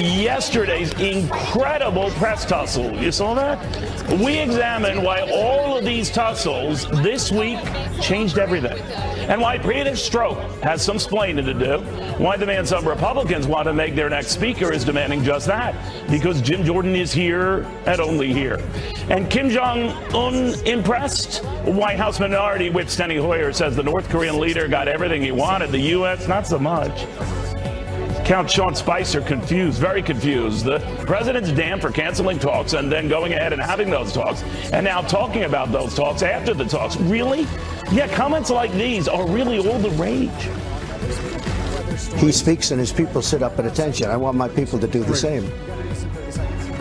yesterday's incredible press tussle. You saw that? We examined why all of these tussles this week changed everything, and why Peter Strzok has some splaining to do, why the man some Republicans want to make their next speaker is demanding just that, because Jim Jordan is here and only here. And Kim Jong-un impressed? White House Minority Whip Steny Hoyer says the North Korean leader got everything he wanted. The U.S., not so much. Count Sean Spicer confused, very confused. The president's damned for canceling talks and then going ahead and having those talks, and now talking about those talks after the talks. Really? Yeah, comments like these are really all the rage. He speaks and his people sit up at attention. I want my people to do the same.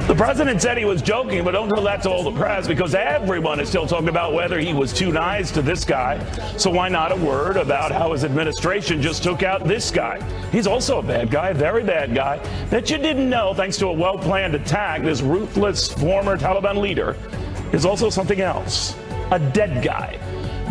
The president said he was joking, but don't tell that to all the press, because everyone is still talking about whether he was too nice to this guy. So why not a word about how his administration just took out this guy? He's also a bad guy, a very bad guy, that you didn't know, thanks to a well-planned attack, this ruthless former Taliban leader is also something else, a dead guy.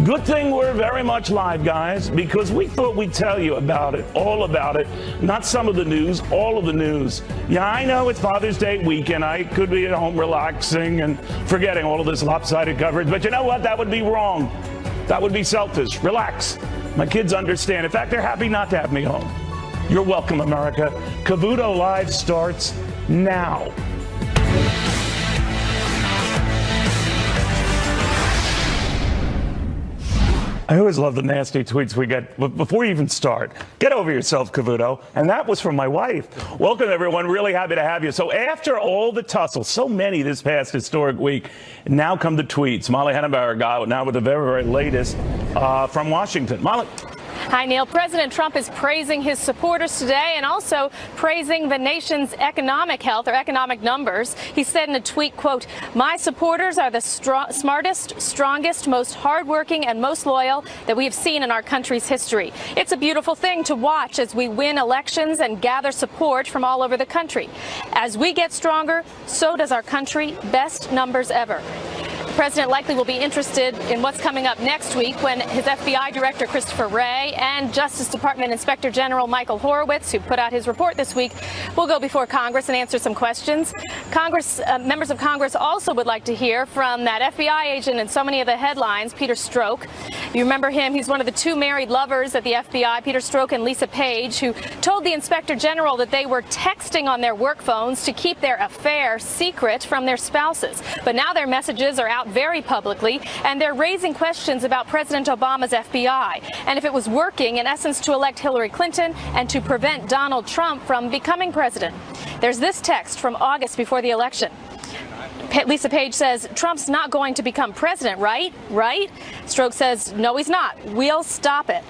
Good thing we're very much live, guys, because we thought we'd tell you about it, all about it, not some of the news, all of the news. Yeah, I know it's Father's Day weekend. I could be at home relaxing and forgetting all of this lopsided coverage, but you know what? That would be wrong. That would be selfish. Relax. My kids understand. In fact, they're happy not to have me home. You're welcome, America. Cavuto Live starts now. I always love the nasty tweets we get. But before you even start, get over yourself, Cavuto. And that was from my wife. Welcome, everyone. Really happy to have you. So after all the tussle, so many this past historic week, now come the tweets. Molly Hennenberg now with the very, very latest from Washington. Molly. Hi, Neil. President Trump is praising his supporters today and also praising the nation's economic health or economic numbers. He said in a tweet, quote, "My supporters are the smartest, strongest, most hardworking and most loyal that we have seen in our country's history. It's a beautiful thing to watch as we win elections and gather support from all over the country. As we get stronger, so does our country. Best numbers ever." The president likely will be interested in what's coming up next week when his FBI Director Christopher Wray and Justice Department Inspector General Michael Horowitz, who put out his report this week, will go before Congress and answer some questions. Members of Congress also would like to hear from that FBI agent in so many of the headlines, Peter Strzok. You remember him. He's one of the two married lovers at the FBI, Peter Strzok and Lisa Page, who told the Inspector General that they were texting on their work phones to keep their affair secret from their spouses. But now their messages are out very publicly, and they're raising questions about President Obama's FBI and if it was working, in essence, to elect Hillary Clinton and to prevent Donald Trump from becoming president. There's this text from August before the election. Lisa Page says, "Trump's not going to become president, right? Right?" Strzok says, "No, he's not. We'll stop it."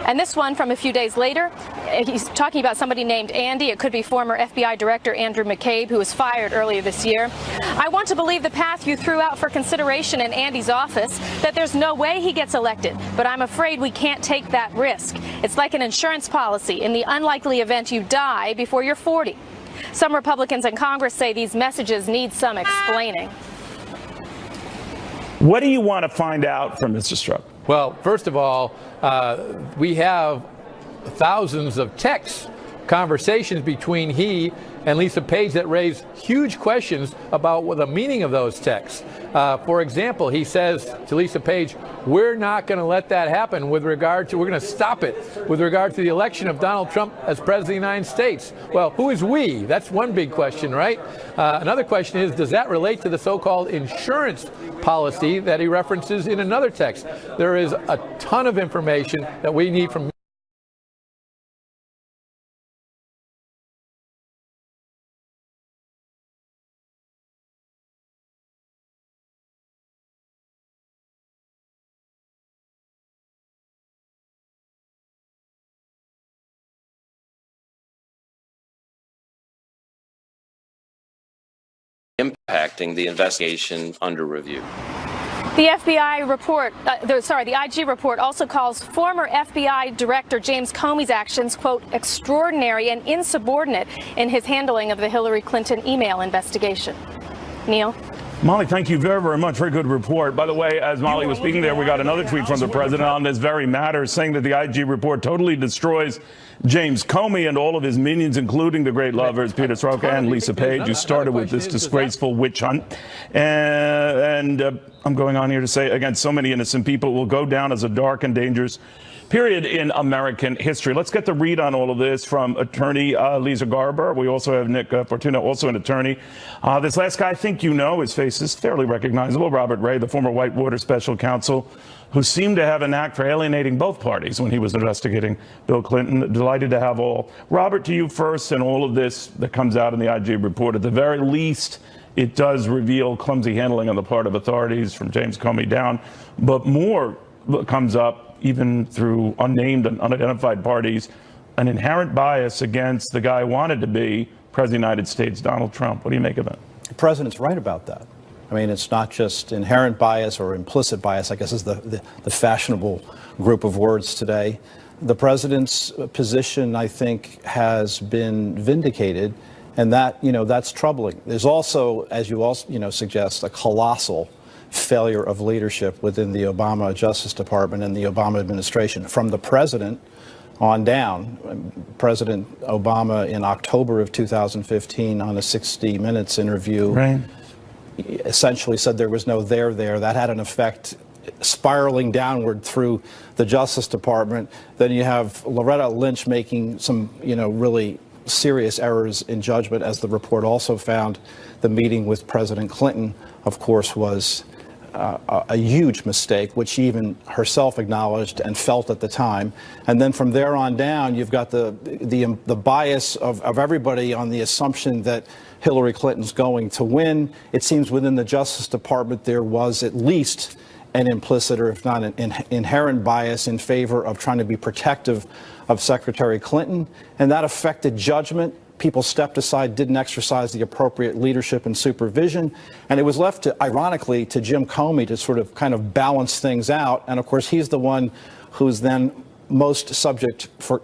And this one from a few days later, he's talking about somebody named Andy. It could be former FBI Director Andrew McCabe, who was fired earlier this year. "I want to believe the path you threw out for consideration in Andy's office, that there's no way he gets elected, but I'm afraid we can't take that risk. It's like an insurance policy in the unlikely event you die before you're 40. Some Republicans in Congress say these messages need some explaining. What do you want to find out from Mr. Strzok? Well, first of all, we have thousands of text conversations between he and Lisa Page that raise huge questions about what the meaning of those texts. For example, he says to Lisa Page, "We're not going to let that happen with regard to, we're going to stop it with regard to the election of Donald Trump as president of the United States." Well, who is we? That's one big question, right? Another question is, does that relate to the so-called insurance policy that he references in another text? There is a ton of information that we need from impacting the investigation under review. The FBI report, the IG report also calls former FBI Director James Comey's actions, quote, "extraordinary and insubordinate" in his handling of the Hillary Clinton email investigation. Neil? Molly, thank you very, very much. Very good report. By the way, as Molly was speaking there, we got another tweet from the president on this very matter saying that the IG report totally destroys James Comey and all of his minions, including the great lovers, Peter Strzokka and Lisa Page, who started with this disgraceful witch hunt. And I'm going on here to say, against so many innocent people, it will go down as a dark and dangerous period in American history. Let's get the read on all of this from attorney Lisa Garber. We also have Nick Fortuna, also an attorney. This last guy, I think you know, his face is fairly recognizable. Robert Ray, the former Whitewater special counsel, who seemed to have a knack for alienating both parties when he was investigating Bill Clinton. Delighted to have all. Robert, to you first, and all of this that comes out in the IG report. At the very least, it does reveal clumsy handling on the part of authorities from James Comey down, but more comes up even through unnamed and unidentified parties, an inherent bias against the guy who wanted to be President of the United States, Donald Trump. What do you make of that? The president's right about that. I mean, it's not just inherent bias or implicit bias, I guess is the fashionable group of words today. The president's position, I think, has been vindicated, and that, that's troubling. There's also, as you also, suggest, a colossal failure of leadership within the Obama Justice Department and the Obama administration, from the president on down. President Obama in October of 2015 on a 60 Minutes interview essentially said there was no there. That had an effect spiraling downward through the Justice Department. Then you have Loretta Lynch making some, really serious errors in judgment, as the report also found. The meeting with President Clinton, of course, was a huge mistake, which she even herself acknowledged and felt at the time. And then from there on down, you've got the bias of everybody on the assumption that Hillary Clinton's going to win. It seems within the Justice Department there was at least an implicit, or if not an inherent bias in favor of trying to be protective of Secretary Clinton, and that affected judgment. People stepped aside, didn't exercise the appropriate leadership and supervision, and it was left, ironically, to Jim Comey to sort of kind of balance things out. And of course, he's the one who's then most subject for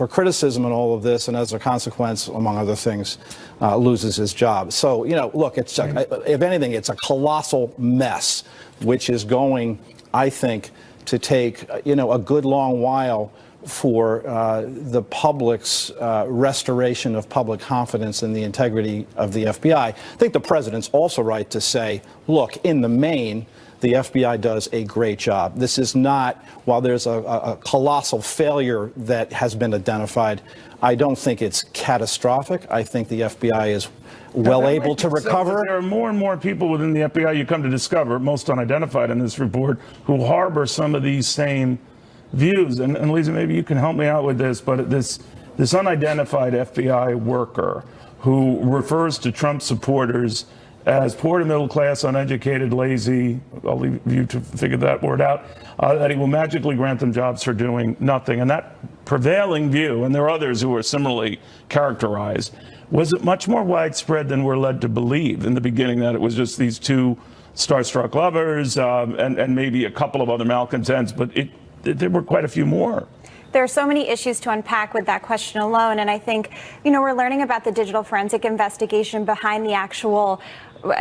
criticism in all of this, and as a consequence, among other things, loses his job. So, look, it's if anything, it's a colossal mess, which is going, I think, to take a good long while for the public's restoration of public confidence in the integrity of the FBI. I think the president's also right to say, look, in the main, the FBI does a great job. This is not, while there's a colossal failure that has been identified, I don't think it's catastrophic. I think the FBI is well able to recover. There are more and more people within the FBI you come to discover, most unidentified in this report, who harbor some of these same views. And Lisa, maybe you can help me out with this, but this unidentified FBI worker who refers to Trump supporters as poor to middle class, uneducated, lazy, I'll leave you to figure that word out, that he will magically grant them jobs for doing nothing. And that prevailing view, and there are others who are similarly characterized, was it much more widespread than we're led to believe in the beginning, that it was just these two starstruck lovers and maybe a couple of other malcontents, but there were quite a few more. There are so many issues to unpack with that question alone, and I think, we're learning about the digital forensic investigation behind the actual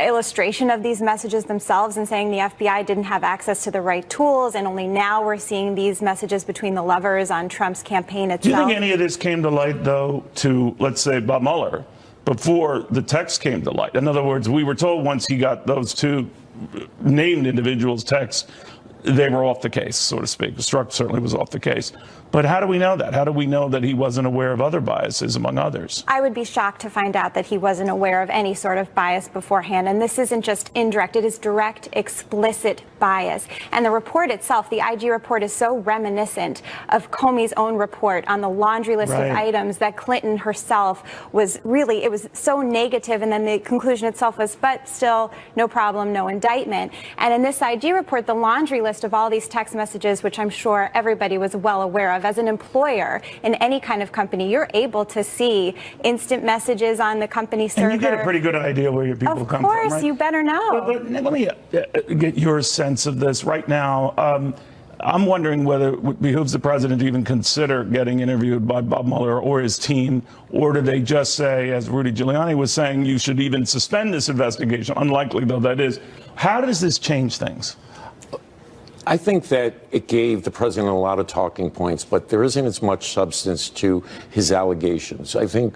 illustration of these messages themselves, and saying the FBI didn't have access to the right tools, and only now we're seeing these messages between the lovers on Trump's campaign itself. Do you think any of this came to light, though, to, let's say, Bob Mueller, before the text came to light? In other words, we were told once he got those two named individuals' texts, they were off the case, so to speak. Strzok certainly was off the case. But how do we know that? How do we know that he wasn't aware of other biases, among others? I would be shocked to find out that he wasn't aware of any sort of bias beforehand. And this isn't just indirect, it is direct, explicit bias. And the report itself, the IG report, is so reminiscent of Comey's own report on the laundry list of items that Clinton herself was really, it was so negative. And then the conclusion itself was, but still, no problem, no indictment. And in this IG report, the laundry list of all these text messages, which I'm sure everybody was well aware of, as an employer in any kind of company, you're able to see instant messages on the company server. And you get a pretty good idea where your people come from, right? Of course, you better know. But let me get your sense of this right now. I'm wondering whether it behooves the president to even consider getting interviewed by Bob Mueller or his team, or do they just say, as Rudy Giuliani was saying, you should even suspend this investigation, unlikely though that is. How does this change things? I think that it gave the president a lot of talking points, but there isn't as much substance to his allegations. I think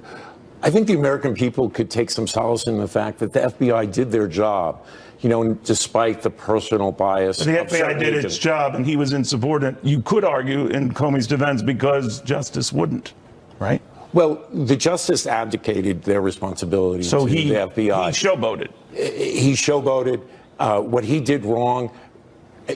the American people could take some solace in the fact that the FBI did their job, you know, despite the personal bias. The FBI did its job, and he was insubordinate, you could argue, in Comey's defense, because justice wouldn't, right? Well, the justice abdicated their responsibility to the FBI. He showboated. He showboated. What he did wrong,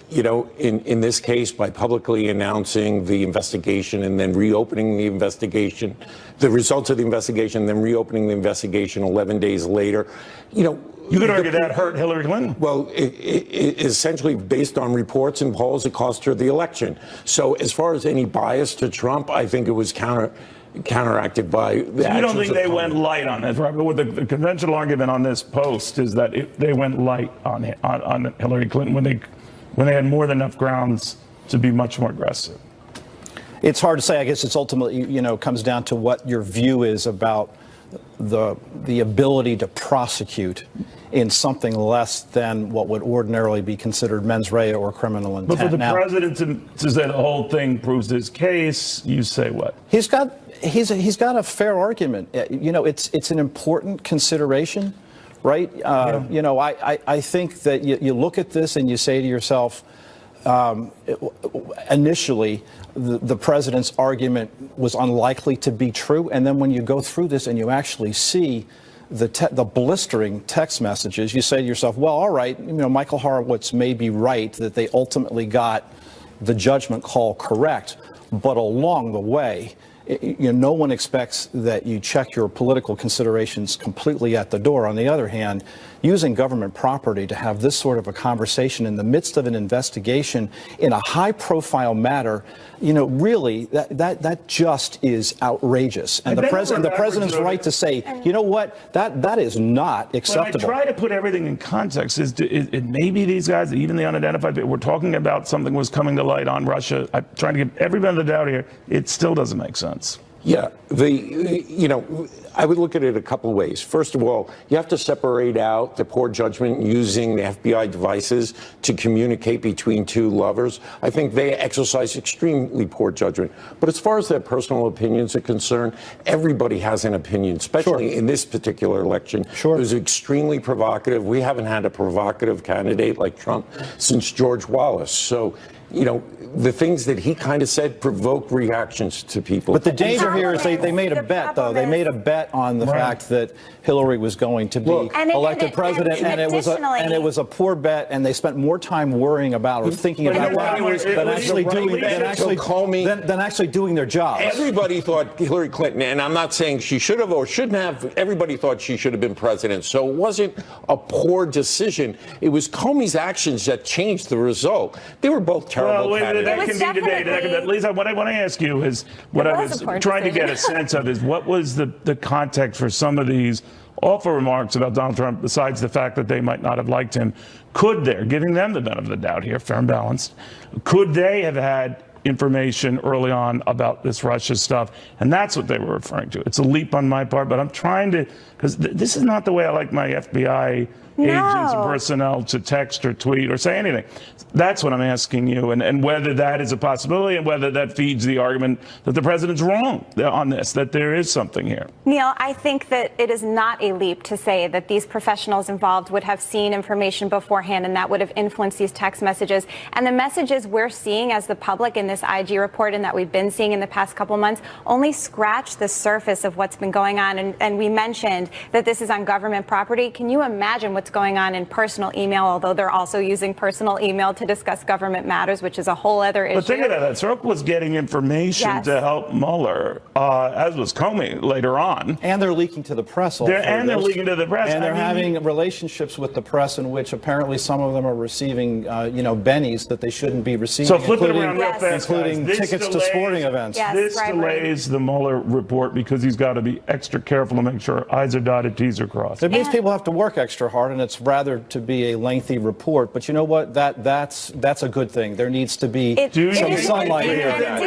you know, in this case, by publicly announcing the investigation and then reopening the investigation, the results of the investigation, then reopening the investigation 11 days later, you know. You could argue that hurt Hillary Clinton. Well, essentially, based on reports and polls, it cost her the election. So as far as any bias to Trump, I think it was counteracted by the actions. You don't think they Comey. went light on this, right? But the conventional argument on this post is that they went light on Hillary Clinton when they had more than enough grounds to be much more aggressive. It's hard to say. I guess it's ultimately, you know, comes down to what your view is about the ability to prosecute in something less than what would ordinarily be considered mens rea or criminal intent. But for the president to say the whole thing proves his case, you say what? He's got a fair argument. You know, it's an important consideration, right? You know, I think that you look at this and you say to yourself, initially, the president's argument was unlikely to be true. And then when you go through this and you actually see the blistering text messages, you say to yourself, well, all right, you know, Michael Horowitz may be right that they ultimately got the judgment call correct. But along the way, you know, no one expects that you check your political considerations completely at the door. On the other hand, using government property to have this sort of a conversation in the midst of an investigation in a high-profile matter, you know, really, that just is outrageous. And the president's right to say, you know what, that is not acceptable. When I try to put everything in context, it maybe these guys, even the unidentified people, we're talking about something was coming to light on Russia. I'm trying to give everybody the doubt here. It still doesn't make sense. Yeah, you know, I would look at it a couple of ways. First of all, you have to separate out the poor judgment using the FBI devices to communicate between two lovers. I think they exercise extremely poor judgment. But as far as their personal opinions are concerned, everybody has an opinion, especially in this particular election. It was extremely provocative. We haven't had a provocative candidate like Trump since George Wallace. So, you know, the things that he kind of said provoke reactions to people. But the danger here is they made a bet, though. They made a bet on the fact that Hillary was going to be elected president, and it was a poor bet, and they spent more time worrying about or thinking about that than actually doing their job. Everybody thought Hillary Clinton, and I'm not saying she should have or shouldn't have, everybody thought she should have been president. So it wasn't a poor decision. It was Comey's actions that changed the result. They were both terrible candidates. That can be debated. Lisa, what I want to ask you is, what I was trying to get a sense of is, what was the context for some of these awful remarks about Donald Trump, besides the fact that they might not have liked him? Could there, giving them the benefit of the doubt here, fair and balanced, could they have had information early on about this Russia stuff? And that's what they were referring to. It's a leap on my part, but I'm trying to, because this is not the way I like my FBI agents and personnel to text or tweet or say anything. That's what I'm asking you, and whether that is a possibility, and whether that feeds the argument that the president's wrong on this, that there is something here. Neil, I think that it is not a leap to say that these professionals involved would have seen information beforehand, and that would have influenced these text messages. And the messages we're seeing as the public in this IG report, and that we've been seeing in the past couple months, only scratch the surface of what's been going on. And we mentioned that this is on government property. Can you imagine what's going on in personal email, although they're also using personal email to discuss government matters, which is a whole other issue. But think of that. Strzok was getting information to help Mueller, as was Comey later on. And they're leaking to the press. They're leaking to the press. And they're having relationships with the press in which apparently some of them are receiving, you know, bennies that they shouldn't be receiving. So flip it around real fast. including guys. tickets to sporting events. Yes, This bribery. delays the Mueller report because he's got to be extra careful to make sure I's are dotted, T's are crossed. It means people have to work extra hard, and it's rather to be a lengthy report. But you know what? That's a good thing. There needs to be some sunlight here.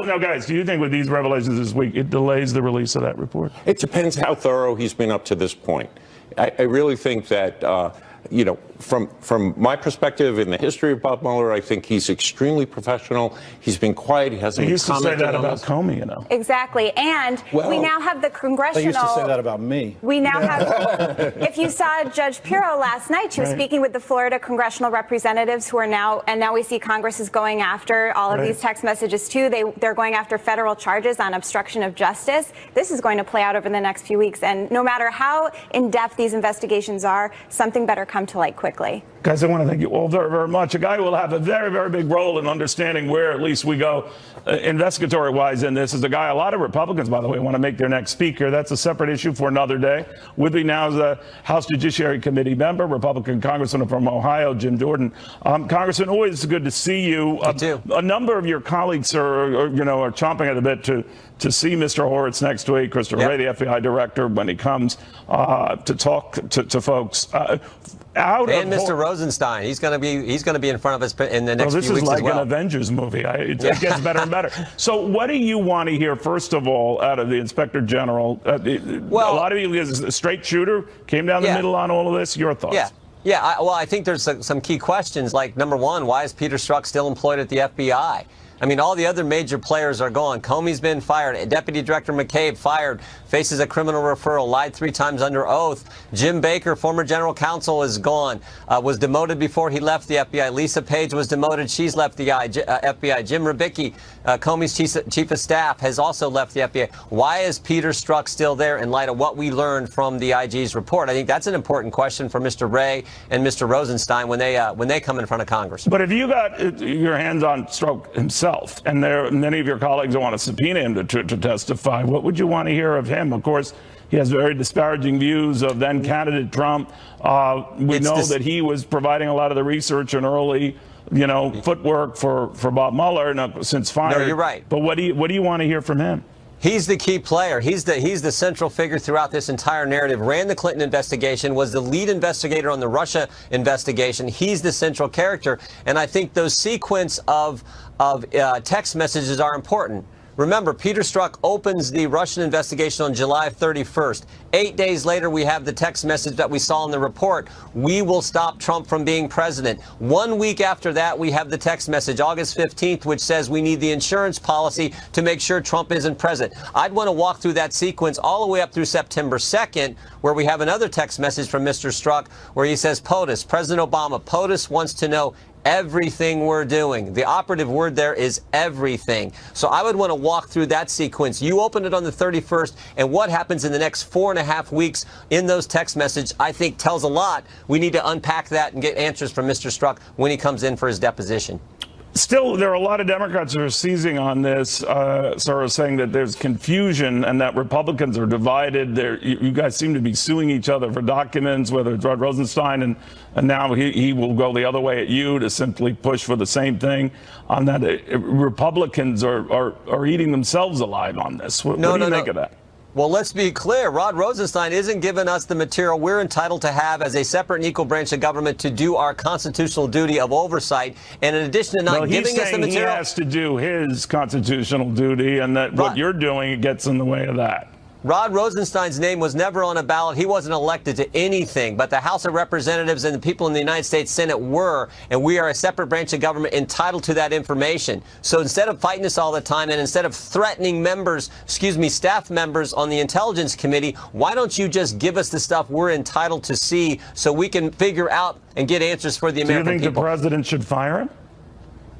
No, guys, do you think with these revelations this week, it delays the release of that report? It depends how thorough he's been up to this point. I really think that, from my perspective in the history of Bob Mueller, I think he's extremely professional. He's been quiet. He hasn't He used to say commented that on about this. Comey, you know. Exactly. And we now have the congressional. They used to say that about me. We now have, if you saw Judge Pirro last night, she was speaking with the Florida congressional representatives who are now, and now we see Congress is going after all of these text messages too. They're going after federal charges on obstruction of justice. This is going to play out over the next few weeks. And no matter how in-depth these investigations are, something better come to light quickly. Guys, I want to thank you all very, very much. A guy who will have a very, very big role in understanding where at least we go investigatory-wise in this is a guy a lot of Republicans, by the way, want to make their next speaker. That's a separate issue for another day. With me now is a House Judiciary Committee member, Republican Congressman from Ohio, Jim Jordan. Congressman, always good to see you. A number of your colleagues are chomping at the bit to see Mr. Horowitz next week, Christopher Wray, the FBI director, when he comes to talk to folks. And Mr. Rosenstein, he's going to be in front of us in the next few weeks as well. This is like an Avengers movie. It gets better and better. So, what do you want to hear first of all out of the Inspector General? A lot of you, is a straight shooter, came down the middle on all of this. Your thoughts? I think there's some key questions. Like number one, why is Peter Strzok still employed at the FBI? I mean, all the other major players are gone. Comey's been fired. Deputy Director McCabe fired, faces a criminal referral, lied 3 times under oath. Jim Baker, former general counsel, is gone, was demoted before he left the FBI. Lisa Page was demoted. She's left the FBI. Jim Rubicki, Comey's chief of staff, has also left the FBI. Why is Peter Strzok still there in light of what we learned from the IG's report? I think that's an important question for Mr. Wray and Mr. Rosenstein when they come in front of Congress. But if you got your hands on Strzok himself, and many of your colleagues want to subpoena him to testify, what would you want to hear of him? Of course, he has very disparaging views of then candidate Trump. We know that he was providing a lot of the research and early, footwork for Bob Mueller since fired. No, you're right. But what do you want to hear from him? He's the key player. He's the central figure throughout this entire narrative. Ran the Clinton investigation, was the lead investigator on the Russia investigation. He's the central character, and I think those sequence of text messages are important. Remember, Peter Strzok opens the Russian investigation on July 31st. 8 days later, we have the text message that we saw in the report. We will stop Trump from being president. 1 week after that, we have the text message, August 15th, which says we need the insurance policy to make sure Trump isn't president. I'd want to walk through that sequence all the way up through September 2nd, where we have another text message from Mr. Strzok where he says, POTUS, President Obama, POTUS wants to know everything we're doing. The operative word there is everything. So I would want to walk through that sequence. You open it on the 31st, and what happens in the next 4.5 weeks in those text messages, I think tells a lot. We need to unpack that and get answers from Mr. Strzok when he comes in for his deposition. Still, there are a lot of Democrats who are seizing on this, sort of saying that there's confusion and that Republicans are divided. You guys seem to be suing each other for documents, whether it's Rod Rosenstein, and now he will go the other way at you to simply push for the same thing. On that, Republicans are eating themselves alive on this. What do you think of that? Well, let's be clear. Rod Rosenstein isn't giving us the material we're entitled to have as a separate and equal branch of government to do our constitutional duty of oversight. And in addition to not giving us the material, he has to do his constitutional duty, and that what you're doing gets in the way of that. Rod Rosenstein's name was never on a ballot. He wasn't elected to anything, but the House of Representatives and the people in the United States Senate were, and we are a separate branch of government entitled to that information. So instead of fighting this all the time and instead of threatening staff members on the Intelligence Committee, why don't you just give us the stuff we're entitled to see so we can figure out and get answers for the American people? Do you think the president should fire him?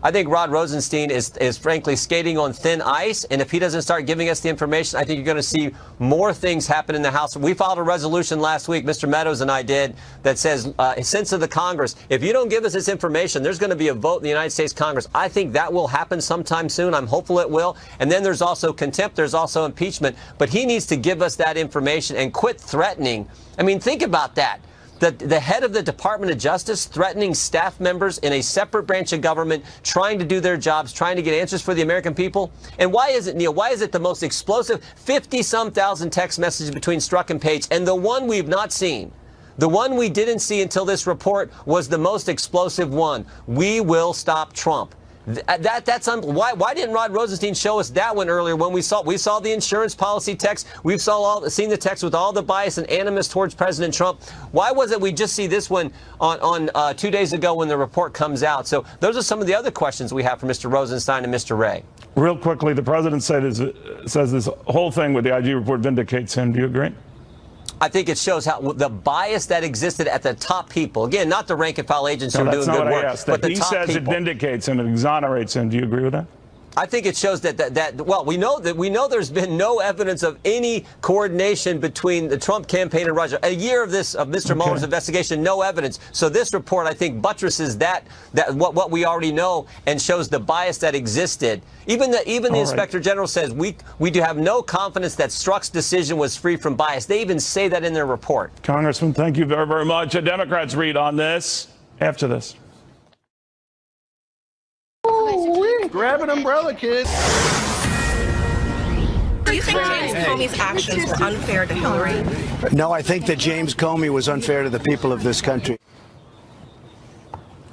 I think Rod Rosenstein is frankly skating on thin ice, and if he doesn't start giving us the information, I think you're going to see more things happen in the House. We filed a resolution last week, Mr. Meadows and I did, that says, sense of the Congress, if you don't give us this information, there's going to be a vote in the United States Congress. I think that will happen sometime soon. I'm hopeful it will. And then there's also contempt. There's also impeachment. But he needs to give us that information and quit threatening. I mean, think about that. The head of the Department of Justice threatening staff members in a separate branch of government trying to do their jobs, trying to get answers for the American people. And why is it, Neil, why is it the most explosive 50-some thousand text messages between Strzok and Page, and the one we've not seen, the one we didn't see until this report, was the most explosive one? We will stop Trump. Why didn't Rod Rosenstein show us that one earlier when we saw the insurance policy text? We've seen the text with all the bias and animus towards President Trump. Why was it we just see this one on 2 days ago when the report comes out? So those are some of the other questions we have for Mr. Rosenstein and Mr. Wray. Real quickly, the president says this whole thing with the IG report vindicates him. Do you agree? I think it shows how the bias that existed at the top people. Again, not the rank and file agents who are doing good work, but the top people. He says it vindicates him and exonerates him. Do you agree with that? I think it shows well, we know there's been no evidence of any coordination between the Trump campaign and Russia. A year of Mr. Mueller's investigation, no evidence. So this report, I think, buttresses what we already know and shows the bias that existed. Even the Inspector General says we do have no confidence that Strzok's decision was free from bias. They even say that in their report. Congressman, thank you very, very much. A Democrats read on this after this. Grab an umbrella, kids. Do you think James Comey's actions were unfair to Hillary? No, I think that James Comey was unfair to the people of this country.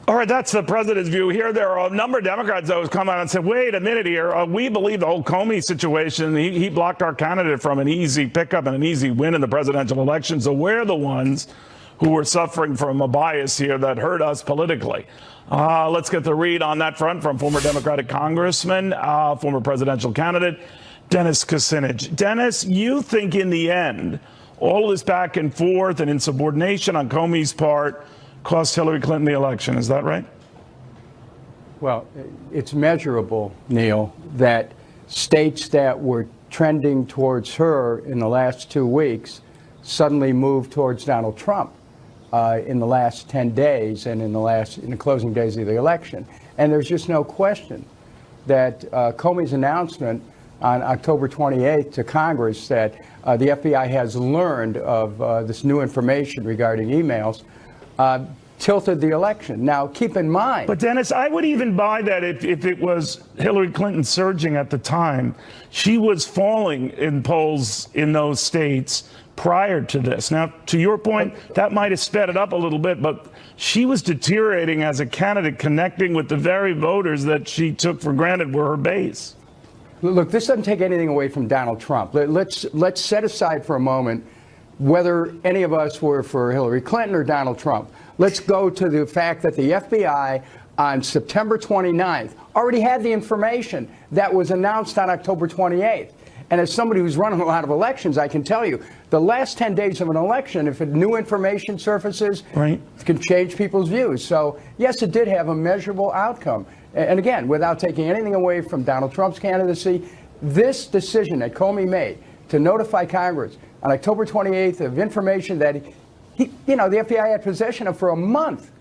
All right, that's the president's view. Here, there are a number of Democrats that have come out and said, wait a minute here. We believe the whole Comey situation. He blocked our candidate from an easy pickup and an easy win in the presidential election. So we're the ones who were suffering from a bias here that hurt us politically. Let's get the read on that front from former Democratic Congressman, former presidential candidate, Dennis Kucinich. Dennis, you think in the end, all of this back and forth and insubordination on Comey's part cost Hillary Clinton the election. Is that right? Well, it's measurable, Neil, that states that were trending towards her in the last 2 weeks suddenly moved towards Donald Trump in the last 10 days and in the closing days of the election. And there's just no question that Comey's announcement on October 28th to Congress that the FBI has learned of this new information regarding emails tilted the election. Now, keep in mind. But Dennis, I would even buy that if it was Hillary Clinton surging at the time. She was falling in polls in those states prior to this. Now, to your point, that might have sped it up a little bit, but she was deteriorating as a candidate, connecting with the very voters that she took for granted were her base. Look, this doesn't take anything away from Donald Trump. Let's set aside for a moment whether any of us were for Hillary Clinton or Donald Trump. Let's go to the fact that the FBI on September 29th already had the information that was announced on October 28th. And as somebody who's running a lot of elections, I can tell you, the last 10 days of an election, if new information surfaces, it can change people's views. So, yes, it did have a measurable outcome. And again, without taking anything away from Donald Trump's candidacy, this decision that Comey made to notify Congress on October 28th of information that the FBI had possession of for a month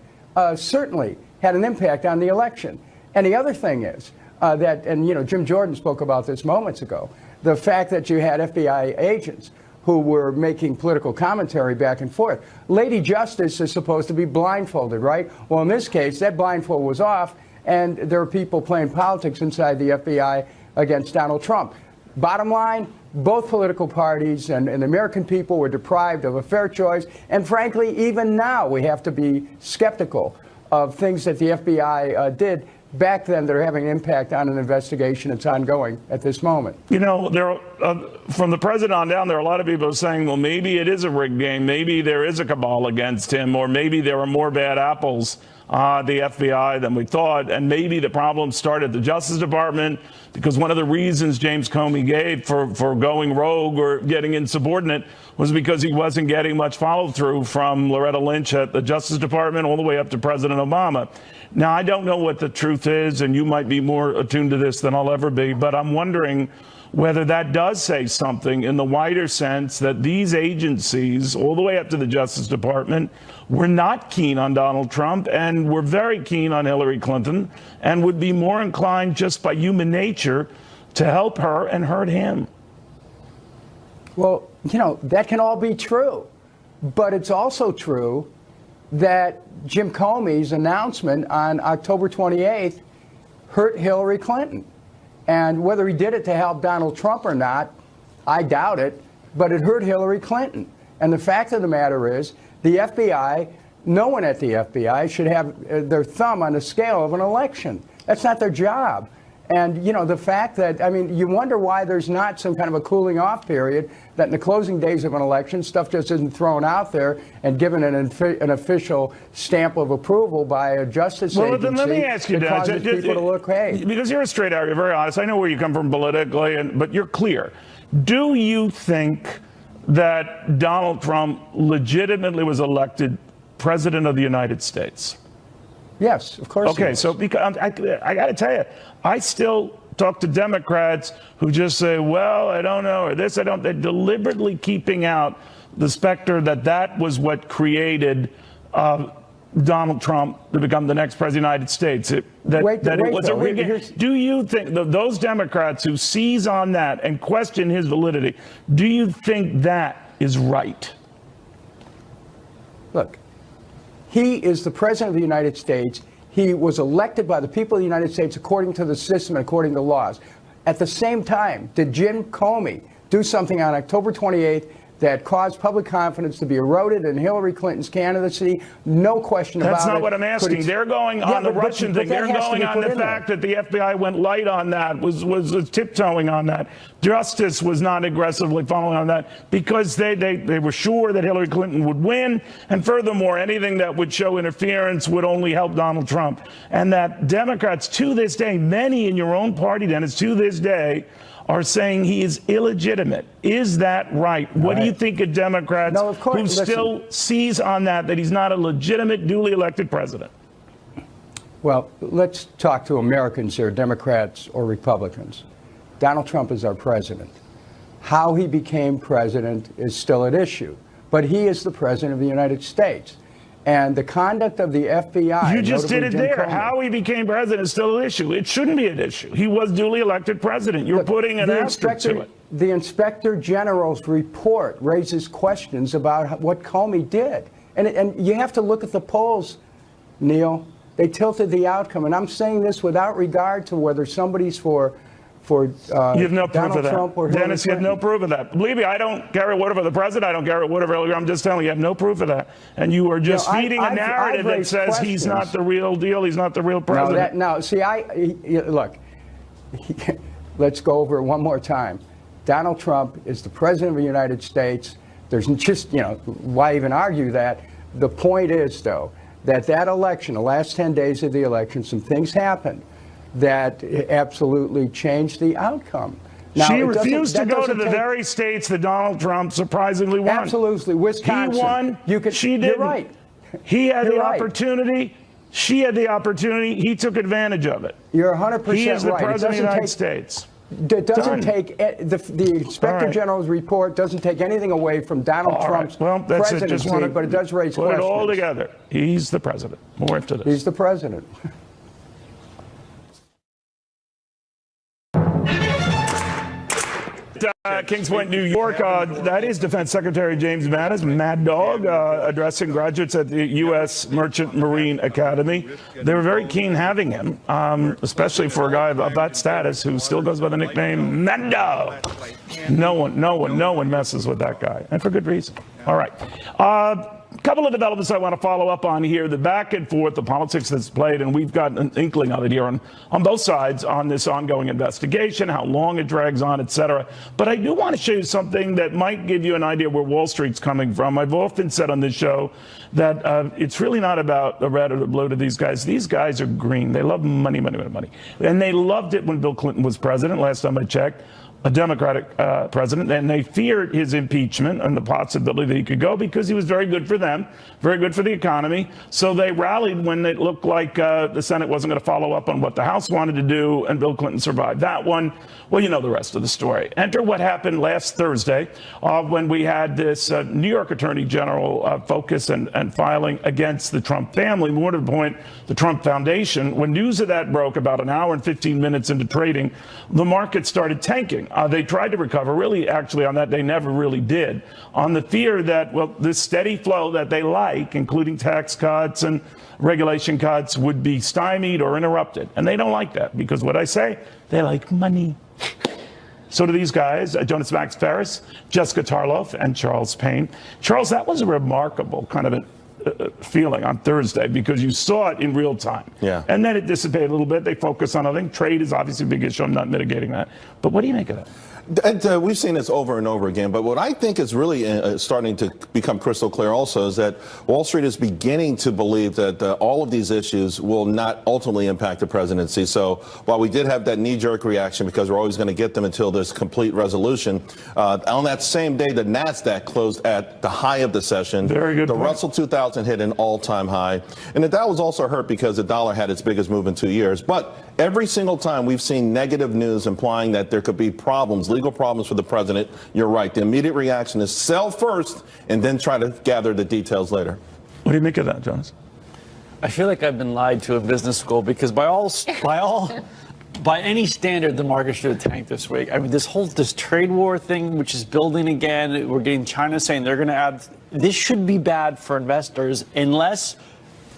certainly had an impact on the election. And the other thing is Jim Jordan spoke about this moments ago, the fact that you had FBI agents who were making political commentary back and forth. Lady Justice is supposed to be blindfolded, right? Well, in this case, that blindfold was off, and there are people playing politics inside the FBI against Donald Trump. Bottom line, both political parties and the American people were deprived of a fair choice. And frankly, even now, we have to be skeptical of things that the FBI did back then that are having an impact on an investigation that's ongoing at this moment. You know, from the president on down, there are a lot of people saying, well, maybe it is a rigged game. Maybe there is a cabal against him, or maybe there are more bad apples the FBI than we thought. And maybe the problem started at the Justice Department, because one of the reasons James Comey gave for going rogue or getting insubordinate was because he wasn't getting much follow through from Loretta Lynch at the Justice Department all the way up to President Obama. Now, I don't know what the truth is, and you might be more attuned to this than I'll ever be, but I'm wondering whether that does say something in the wider sense that these agencies, all the way up to the Justice Department, were not keen on Donald Trump and were very keen on Hillary Clinton and would be more inclined just by human nature to help her and hurt him. Well, that can all be true. But it's also true that Jim Comey's announcement on October 28th hurt Hillary Clinton. And whether he did it to help Donald Trump or not, I doubt it, but it hurt Hillary Clinton. And the fact of the matter is, the FBI, no one at the FBI should have their thumb on the scale of an election. That's not their job. And, you know, the fact that, I mean, you wonder why there's not some kind of a cooling off period, that in the closing days of an election, stuff just isn't thrown out there and given an official stamp of approval by a justice agency. Well, then let me ask you, that causes people to look, hey. Because you're a straight out, you're very honest. I know where you come from politically, but you're clear. Do you think that Donald Trump legitimately was elected president of the United States? Yes, of course. Okay, so because I got to tell you, I still talk to Democrats who just say, well, I don't know, or this, I don't. They're deliberately keeping out the specter that that was what created Donald Trump to become the next president of the United States. Do you think those Democrats who seize on that and question his validity, do you think that is right? Look, he is the president of the United States. He was elected by the people of the United States according to the system and according to laws. At the same time, did Jim Comey do something on October 28th that caused public confidence to be eroded in Hillary Clinton's candidacy? No question about it. That's not what I'm asking. They're going on the Russian thing. They're going on the fact that the FBI went light on that, was tiptoeing on that. Justice was not aggressively following on that because they were sure that Hillary Clinton would win. And furthermore, anything that would show interference would only help Donald Trump. And that Democrats to this day, many in your own party, Dennis, to this day, are saying he is illegitimate. Is that right? What do you think of Democrats who still seize on that he's not a legitimate, duly elected president? Well, let's talk to Americans here, Democrats or Republicans. Donald Trump is our president. How he became president is still at issue, but he is the president of the United States. And the conduct of the FBI... You just did it there. Comey, how he became president is still an issue. It shouldn't be an issue. He was duly elected president. You're putting an asterisk to it. The Inspector General's report raises questions about what Comey did. And you have to look at the polls, Neil. They tilted the outcome. And I'm saying this without regard to whether somebody's for you have no proof Donald of that. Trump or Dennis, you have no proof of that. Believe me, I don't care whatever the president, I don't care whatever. I'm just telling you, you have no proof of that. And you are just feeding a narrative that says he's not the real deal, he's not the real president. Look, let's go over it one more time. Donald Trump is the president of the United States. There's just, why even argue that? The point is, though, that election, the last 10 days of the election, some things happened that absolutely changed the outcome. Now, she refused to go to the very states that Donald Trump surprisingly won. Absolutely. Wisconsin. He won. She didn't. You're right. He had the opportunity. She had the opportunity. He took advantage of it. You're 100% right. He is the president of the United States. It doesn't take the Inspector General's report doesn't take anything away from Donald Trump's presidency, but it does raise questions. Put it all together. He's the president. More into this. He's the president. Kings Point, New York. That is Defense Secretary James Mattis, Mad Dog, addressing graduates at the U.S. Merchant Marine Academy. They were very keen having him, especially for a guy of that status who still goes by the nickname Mad Dog. No one messes with that guy, and for good reason. All right. Couple of developments I want to follow up on here. The back and forth, the politics that's played, and we've got an inkling of it here on both sides on this ongoing investigation, how long it drags on, et cetera. But I do want to show you something that might give you an idea where Wall Street's coming from. I've often said on this show that it's really not about the red or the blue to these guys. These guys are green. They love money, money, money, money. And they loved it when Bill Clinton was president, last time I checked. A Democratic president, and they feared his impeachment and the possibility that he could go because he was very good for them, very good for the economy. So they rallied when it looked like the Senate wasn't going to follow up on what the House wanted to do, and Bill Clinton survived that one. Well, you know the rest of the story. Enter what happened last Thursday when we had this New York Attorney General focus and filing against the Trump family, more to the point, the Trump Foundation. When news of that broke about an hour and 15 minutes into trading, the market started tanking. They tried to recover. Really, actually, on that, they never really did. On the fear that, well, this steady flow that they like, including tax cuts and regulation cuts, would be stymied or interrupted. And they don't like that because what I say, they like money. So do these guys, Jonas Max Ferris, Jessica Tarloff, and Charles Payne. Charles, that was a remarkable kind of a feeling on Thursday because you saw it in real time. Yeah. And then it dissipated a little bit. They focus on other things. Trade is obviously a big issue. I'm not mitigating that. But what do you make of that? And, we've seen this over and over again, but what I think is really starting to become crystal clear also is that Wall Street is beginning to believe that all of these issues will not ultimately impact the presidency. So while we did have that knee-jerk reaction because we're always going to get them until there's complete resolution, on that same day, the NASDAQ closed at the high of the session. Very good The point. Russell 2000 hit an all-time high. And the Dow was also hurt because the dollar had its biggest move in 2 years. But every single time we've seen negative news implying that there could be problems, legal problems for the president, you're right. The immediate reaction is sell first and then try to gather the details later. What do you make of that, Jonas? I feel like I've been lied to in business school because by any standard, the market should have tanked this week. I mean, this trade war thing, which is building again, we're getting China saying they're going to add. This should be bad for investors unless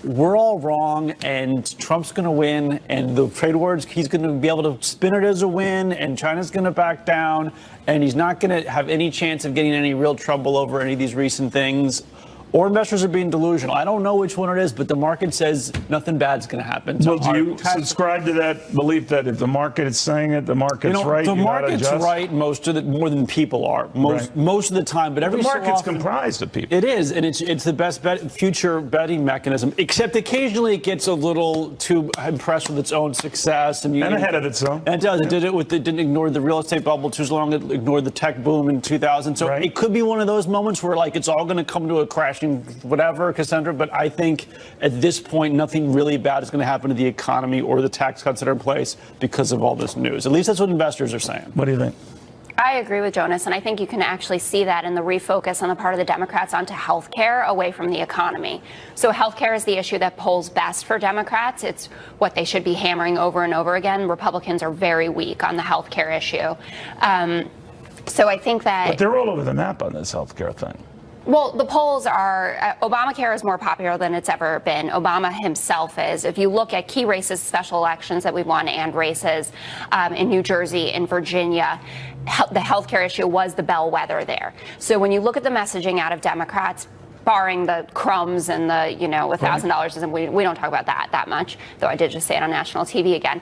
we're all wrong and Trump's going to win and the trade wars, he's going to be able to spin it as a win and China's going to back down and he's not going to have any chance of getting any real trouble over any of these recent things. Or investors are being delusional. I don't know which one it is, but the market says nothing bad's going to happen. Well, do you subscribe to that belief that if the market is saying it, the market's right? The market's right more than people are most of the time. But every the market's so often, comprised of people. It is, and it's the best future betting mechanism. Except occasionally it gets a little too impressed with its own success and ahead of itself. And it does. It did it with. It didn't ignore the real estate bubble too long. It ignored the tech boom in 2000. So it could be one of those moments where like it's all going to come to a crashing whatever, Cassandra, but I think at this point nothing really bad is going to happen to the economy or the tax cuts that are in place because of all this news. At least that's what investors are saying. What do you think? I agree with Jonas, and I think you can actually see that in the refocus on the part of the Democrats onto health care away from the economy. So health care is the issue that polls best for Democrats. It's what they should be hammering over and over again. Republicans are very weak on the health care issue. So I think that... But they're all over the map on this health care thing. Well, the polls are, Obamacare is more popular than it's ever been. Obama himself is. If you look at key races, special elections that we've won and races in New Jersey, in Virginia, the healthcare issue was the bellwether there. So when you look at the messaging out of Democrats, barring the crumbs and the, $1,000, we don't talk about that much, though I did just say it on national TV again.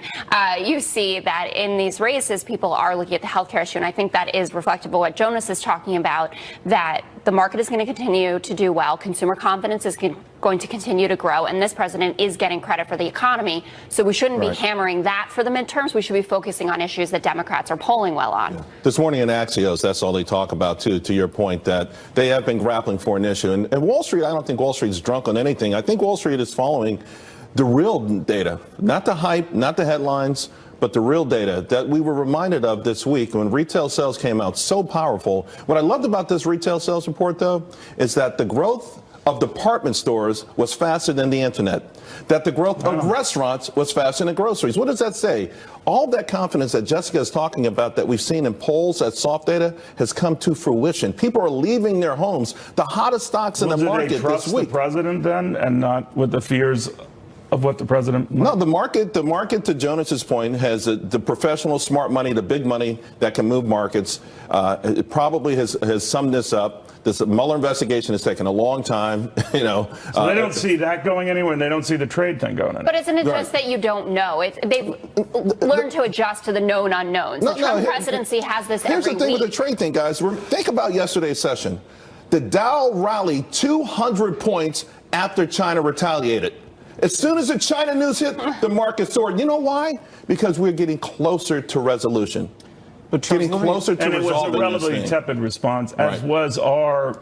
You see that in these races, people are looking at the healthcare issue, and I think that is reflective of what Jonas is talking about, that the market is going to continue to do well. Consumer confidence is going to continue to grow, and this president is getting credit for the economy. So we shouldn't be hammering that for the midterms. We should be focusing on issues that Democrats are polling well on. Yeah. This morning in Axios, that's all they talk about, too, to your point, that they have been grappling for an issue. And Wall Street, I don't think Wall Street is drunk on anything. I think Wall Street is following the real data, not the hype, not the headlines, but the real data that we were reminded of this week when retail sales came out so powerful. What I loved about this retail sales report, though, is that the growth of department stores was faster than the internet, that the growth of restaurants was faster than groceries. What does that say? All that confidence that Jessica is talking about that we've seen in polls at soft data has come to fruition. People are leaving their homes. The hottest stocks in the market this week. Trust the president then and not with the fears of what the president wants? No, the market, to Jonas's point, has the professional smart money, the big money that can move markets. It probably has summed this up. This Mueller investigation has taken a long time, So they don't see that going anywhere, and they don't see the trade thing going anywhere. But isn't it just that you don't know? They've learned to adjust to the known unknowns. The Trump presidency has this every week. Here's the thing with the trade thing, guys. Think about yesterday's session. The Dow rallied 200 points after China retaliated. As soon as the China news hit, the market soared. You know why? Because we're getting closer to resolution. Getting closer to resolving this thing. And it was a relatively tepid response, as was our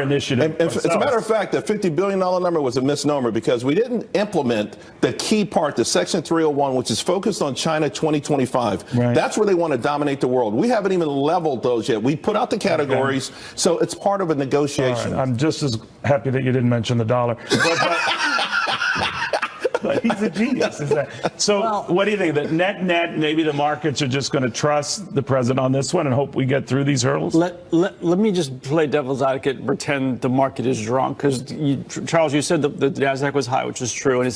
initiative. And as a matter of fact, the $50 billion number was a misnomer because we didn't implement the key part, the Section 301, which is focused on China 2025. Right. That's where they want to dominate the world. We haven't even leveled those yet. We put out the categories, so it's part of a negotiation. I'm just as happy that you didn't mention the dollar. But he's a genius. So what do you think? That net, maybe the markets are just going to trust the president on this one and hope we get through these hurdles? Let me just play devil's advocate and pretend the market is drunk. Because, Charles, you said the NASDAQ was high, which is true. And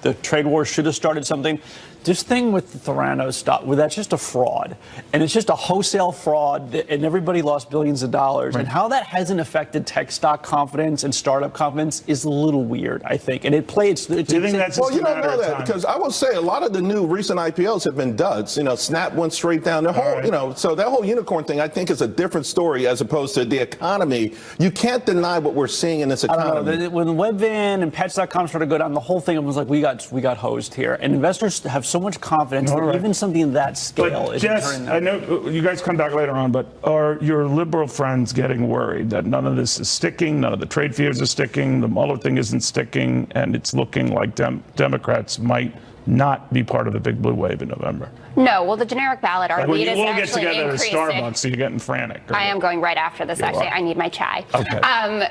the trade war should have started something. This thing with the Theranos stock, that's just a fraud. And it's just a wholesale fraud, and everybody lost billions of dollars. Right. And how that hasn't affected tech stock confidence and startup confidence is a little weird, I think. And do you think that's well, you don't know that, because I will say a lot of the new recent IPOs have been duds. Snap went straight down. The whole, so that whole unicorn thing, I think, is a different story as opposed to the economy. You can't deny what we're seeing in this economy. I don't know. When Webvan and Pets.com started to go down, the whole thing was like, we got hosed here. And investors have so much confidence that even something that scale is turning I know you guys come back later on, but are your liberal friends getting worried that none of this is sticking, none of the trade fears are sticking, the Mueller thing isn't sticking, and it's looking like Democrats might not be part of the big blue wave in November? No, well, the generic ballot, our lead is actually get together increasing. at Starbucks, so you're getting frantic. I am going right after this, actually. I need my chai. Okay.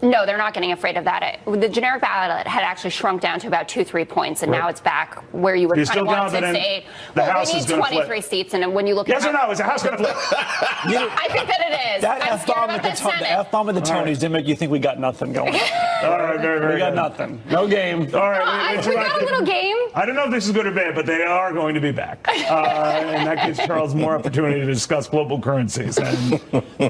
No, they're not getting afraid of that. The generic ballot had actually shrunk down to about 2-3 points, and now it's back where you would kind of want it to stay. Well, we need 23 seats, and when you look at yes or no, is the House going to flip? I think that it is. That F-bomb at the Tonys didn't make you think we got nothing going on. All right, very we got nothing. No game. All right, we got a little game. I don't know if this is good or bad, but they are going to be back. And that gives Charles more opportunity to discuss global currencies. And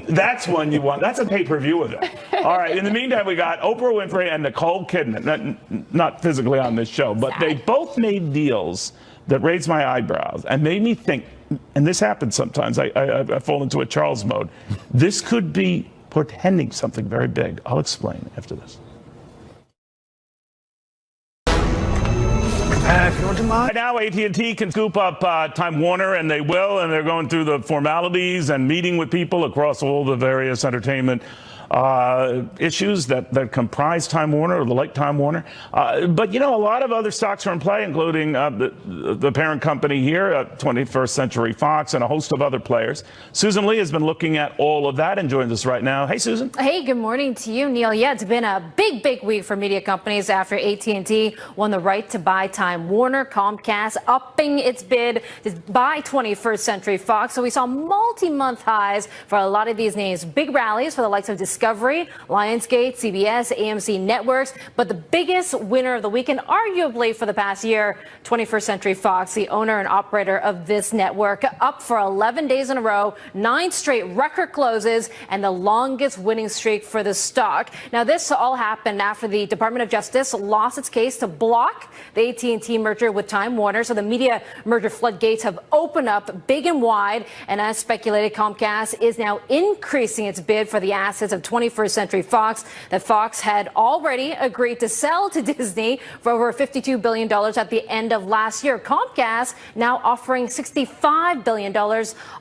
that's one you want. That's a pay-per-view event. All right, in the meantime, we got Oprah Winfrey and Nicole Kidman, not physically on this show, but they both made deals that raised my eyebrows and made me think, and this happens sometimes, I fall into a Charles mode, this could be portending something very big. I'll explain after this. Now AT&T can scoop up Time Warner, and they will, and they're going through the formalities and meeting with people across all the various entertainment issues that comprise Time Warner, or the late Time Warner. But, a lot of other stocks are in play, including the parent company here, 21st Century Fox, and a host of other players. Susan Lee has been looking at all of that and joins us right now. Hey, Susan. Hey, good morning to you, Neil. Yeah, it's been a big week for media companies after AT&T won the right to buy Time Warner, Comcast upping its bid to buy 21st Century Fox. So we saw multi-month highs for a lot of these names. Big rallies for the likes of Discovery, Lionsgate, CBS, AMC Networks. But the biggest winner of the weekend, arguably for the past year, 21st Century Fox, the owner and operator of this network, up for 11 days in a row, 9 straight record closes, and the longest winning streak for the stock. Now, this all happened after the Department of Justice lost its case to block the AT&T merger with Time Warner. So the media merger floodgates have opened up big and wide. And as speculated, Comcast is now increasing its bid for the assets of 21st Century Fox that Fox had already agreed to sell to Disney for over $52 billion at the end of last year. Comcast now offering $65 billion,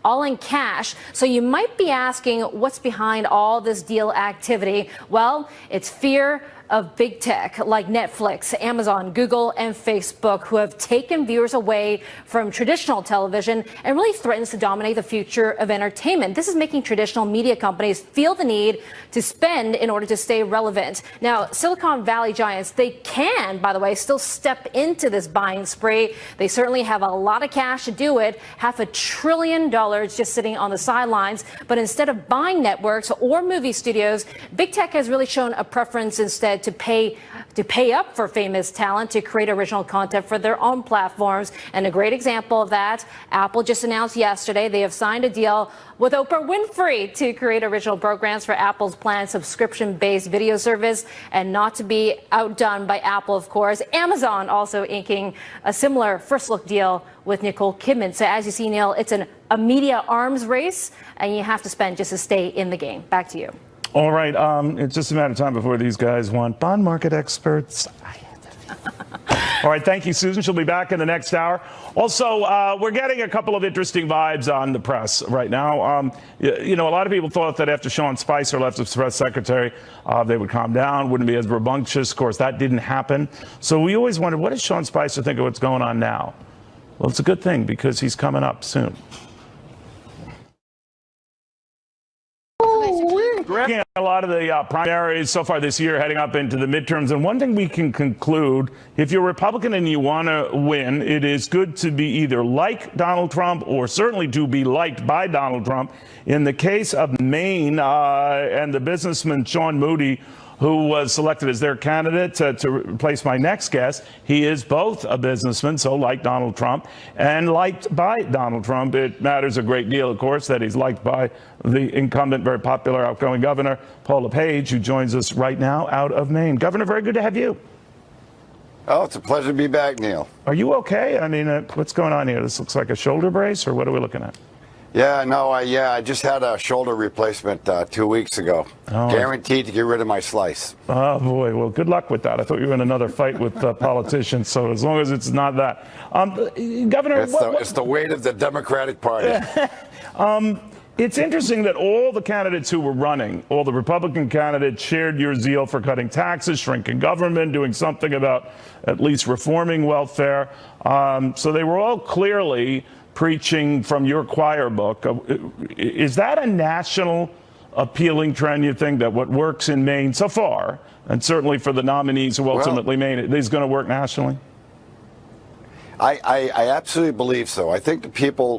all in cash. So you might be asking what's behind all this deal activity. Well, it's fear of big tech like Netflix, Amazon, Google, and Facebook, who have taken viewers away from traditional television and really threatens to dominate the future of entertainment. This is making traditional media companies feel the need to spend in order to stay relevant. Now, Silicon Valley giants, they can, by the way, still step into this buying spree. They certainly have a lot of cash to do it, $500 billion just sitting on the sidelines. But instead of buying networks or movie studios, big tech has really shown a preference instead to pay up for famous talent to create original content for their own platforms. And a great example of that, Apple just announced yesterday they have signed a deal with Oprah Winfrey to create original programs for Apple's planned subscription-based video service. And not to be outdone by Apple, of course, Amazon also inking a similar first-look deal with Nicole Kidman. So as you see, Neil, it's a media arms race, and you have to spend just to stay in the game. Back to you. All right. It's just a matter of time before these guys want bond market experts. All right. Thank you, Susan. She'll be back in the next hour. Also, we're getting a couple of interesting vibes on the press right now. A lot of people thought that after Sean Spicer left as press secretary, they would calm down, wouldn't be as rambunctious. Of course, that didn't happen. So we always wondered, what does Sean Spicer think of what's going on now? Well, it's a good thing because he's coming up soon. A lot lot of the primaries so far this year heading up into the midterms. And one thing we can conclude, if you're Republican and you want to win, it is good to be either like Donald Trump or certainly to be liked by Donald Trump. In the case of Maine and the businessman Sean Moody, who was selected as their candidate to replace my next guest, he is both a businessman, so like Donald Trump, and liked by Donald Trump. It matters a great deal, of course, that he's liked by the incumbent, very popular outgoing governor, Paul LePage, who joins us right now out of Maine. Governor, very good to have you. Oh, it's a pleasure to be back, Neil. Are you okay? I mean, what's going on here? This looks like a shoulder brace, or what are we looking at? Yeah, no, I just had a shoulder replacement 2 weeks ago. Oh. Guaranteed to get rid of my slice. Oh, boy. Well, good luck with that. I thought you were in another fight with politicians, so as long as it's not that. Governor, it's the weight of the Democratic Party. It's interesting that all the candidates who were running, all the Republican candidates, shared your zeal for cutting taxes, shrinking government, doing something about at least reforming welfare. So they were all clearly preaching from your choir book. Is that a national appealing trend, you think, that what works in Maine so far, and certainly for the nominees who ultimately made it, is going to work nationally? I absolutely believe so. I think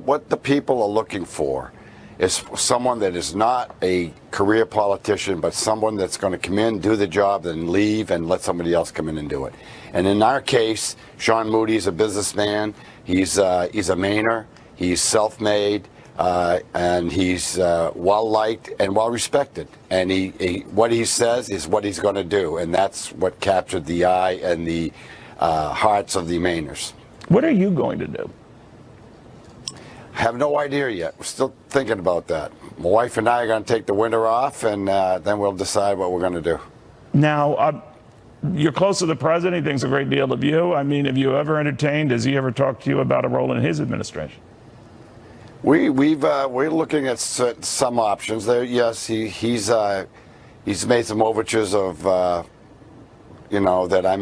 what the people are looking for is someone that is not a career politician, but someone that's going to come in, do the job, then leave and let somebody else come in and do it. And in our case, Sean Moody is a businessman. He's a Mainer. He's self-made, and he's well-liked and well-respected. And what he says is what he's going to do, and that's what captured the eye and the hearts of the Mainers. What are you going to do? Have no idea yet. We're still thinking about that. My wife and I are going to take the winter off, and then we'll decide what we're going to do. Now, you're close to the president. He thinks a great deal of you. I mean, have you ever entertained, has he ever talked to you about a role in his administration? We're looking at some options there. Yes, he's made some overtures of, that I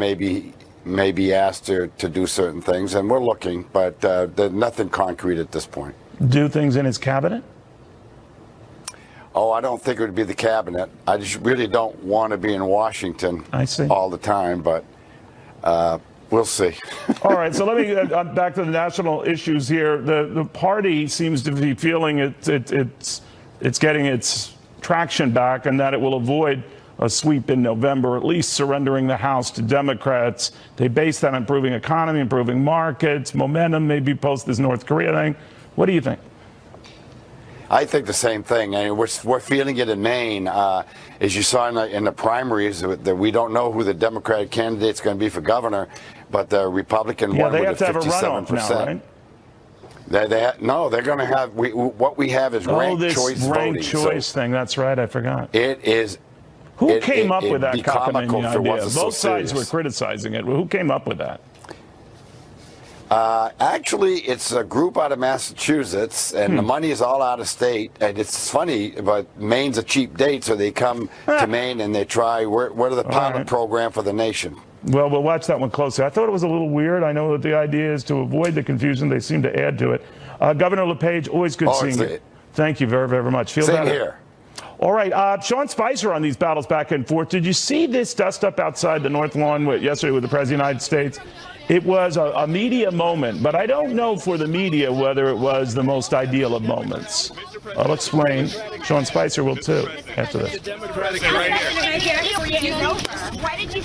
may be asked to do certain things, and we're looking, but there's nothing concrete at this point. Do things in his cabinet? Oh, I don't think it would be the cabinet. I just really don't want to be in Washington all the time, but we'll see. All right, so let me back to the national issues here. The party seems to be feeling it's getting its traction back, and that it will avoid a sweep in November, at least surrendering the House to Democrats. They base that on improving economy, improving markets, momentum, maybe post this North Korea thing. What do you think? I think the same thing. I mean, we're feeling it in Maine. As you saw in the primaries, that we don't know who the Democratic candidate's going to be for governor, but the Republican won with 57%. They have to have a runoff now, right? No, they're going to have. What we have is ranked choice voting. Ranked choice thing. That's right. I forgot. It is. Who came up with that cockamamie idea? Both sides were criticizing it. Who came up with that? Actually, it's a group out of Massachusetts, and the money is all out of state. And it's funny, but Maine's a cheap date, so they come to Maine and they try. What are the pilot program for the nation? Well, we'll watch that one closely. I thought it was a little weird. I know that the idea is to avoid the confusion. They seem to add to it. Governor LePage, always good seeing you. Thank you very, very much. Feel Same better. Here. All right, Sean Spicer on these battles back and forth. Did you see this dust up outside the North Lawn yesterday with the President of the United States? It was a media moment, but I don't know for the media whether it was the most ideal of moments. I'll explain. Sean Spicer will too after this. Why did you